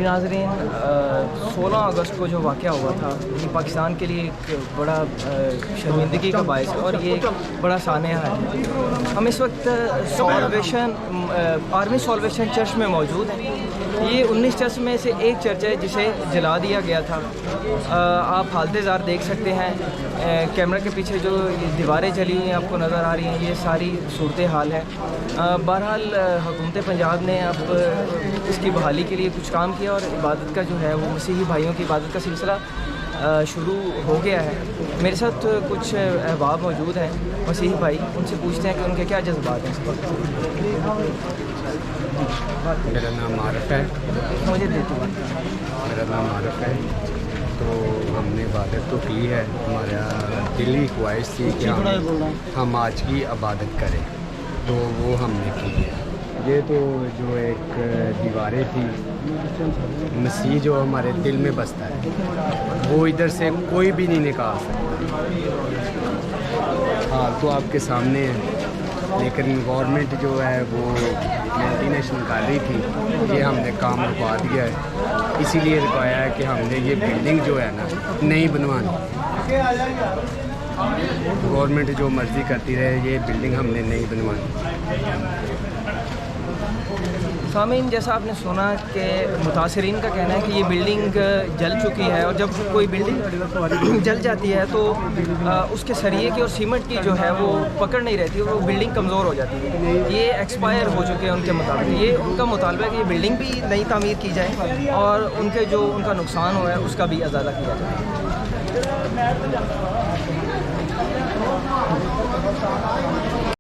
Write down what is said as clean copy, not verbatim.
جی ناظرین، 16 اگست کو جو واقعہ ہوا تھا یہ پاکستان کے لیے ایک بڑا شرمندگی کا باعث ہے اور یہ ایک بڑا سانحہ ہے۔ ہم اس وقت آرمی سالویشن چرچ میں موجود ہیں۔ یہ 19 چرچ میں سے ایک چرچ ہے جسے جلا دیا گیا تھا۔ آپ حالت زار دیکھ سکتے ہیں، کیمرہ کے پیچھے جو دیواریں جلی ہوئی ہیں آپ کو نظر آ رہی ہیں، یہ ساری صورتحال ہے۔ بہرحال حکومت پنجاب نے اب اس کی بحالی کے لیے کچھ کام کیا اور عبادت کا جو ہے وہ مسیحی بھائیوں کی عبادت کا سلسلہ شروع ہو گیا ہے۔ میرے ساتھ کچھ احباب موجود ہیں مسیحی بھائی، ان سے پوچھتے ہیں کہ ان کے کیا جذبات ہیں اس وقت۔ میرا نام عارف ہے۔ مجھے دیتی بات۔ میرا نام عارف ہے۔ تو ہم نے عبادت تو کی ہے، ہمارا دلی خواہش تھی کہ ہم آج کی عبادت کریں، تو وہ ہم نے کی ہے۔ یہ تو جو ایک دیواریں تھی، مسیح جو ہمارے دل میں بستا ہے وہ ادھر سے کوئی بھی نہیں نکال سکتا۔ ہاں تو آپ کے سامنے ہے، لیکن گورنمنٹ جو ہے وہ مینٹیننس کر رہی تھی، یہ ہم نے کام رکوا دیا ہے۔ اسی لیے رکوایا ہے کہ ہم نے یہ بلڈنگ جو ہے نا نہیں بنوانی، گورنمنٹ جو مرضی کرتی رہے، یہ بلڈنگ ہم نے نہیں بنوانی۔ سامعین، جیسا آپ نے سنا کہ متاثرین کا کہنا ہے کہ یہ بلڈنگ جل چکی ہے، اور جب کوئی بلڈنگ جل جاتی ہے تو اس کے سریے کی اور سیمنٹ کی جو ہے وہ پکڑ نہیں رہتی، وہ بلڈنگ کمزور ہو جاتی ہے۔ یہ ایکسپائر ہو چکے ہیں ان کے مطابق۔ یہ ان کا مطالبہ ہے کہ یہ بلڈنگ بھی نئی تعمیر کی جائے اور ان کا نقصان ہوا ہے اس کا بھی ازالہ کیا جائے۔